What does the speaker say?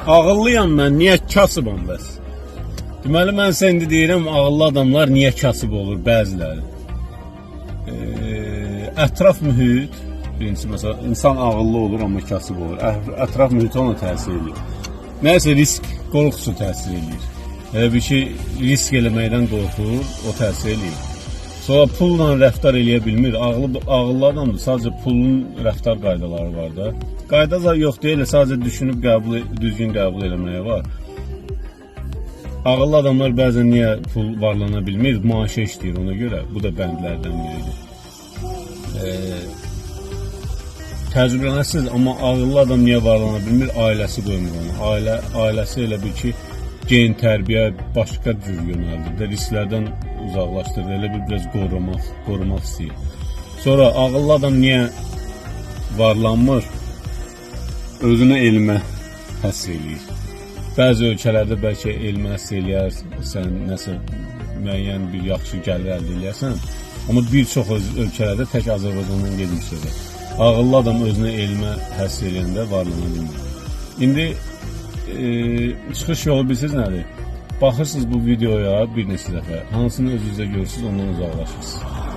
Ağıllıyam mən, niyə kasıbam bəs? Deməli, mən sən indi deyirəm, ağıllı adamlar niyə kasıb olur bəziləri? Ətraf mühit, birincisi, məsələn, insan ağıllı olur, amma kasıb olur. Ətraf mühit ona təsir edir. Nəyəsə risk, qorxusu təsir edir. Elə bir şey, risk eləməkdən qorxur, o təsir edir. Sonra pulla rəftar eləyə bilmir. Ağıllı adamdır, sadəcə pulun rəftar qaydaları var da. Qayda yox deyil, sadəcə düşünüb düzgün qəbul eləməyə var. Ağıllı adamlar bəzən niyə pul varlana bilmir? Maaşa işləyir ona görə. Bu da bəndlərdən biridir. Təcrübələnəsiz, amma ağıllı adam niyə varlana bilmir? Ailəsi qoymur onu. Ailəsi elə bir ki, gen tərbiyə başqa cür yönəldir. Risklərdən uzaqlaşdırır. Elə bir biraz qorumaq istəyir. Sonra ağıllı adam niyə varlanmır? Özünü elmə həsr eləyir. Bəzi ölkələrdə bəlkə elmə həsr eləyərsən, nəsə müəyyən bir yaxşı gəlir əldə eləyərsən, amma bir çox ölkələrdə tək Azərbaycandan gedmişdir. Ağıllı adam özünə elmə həsr eləyəndə varlana bilmir. İndi çıxış yolu bilirsiniz nədir? Baxırsınız bu videoya bir neçə dəfə, hansını özünüzdə görürsünüz, ondan uzaqlaşırsınız.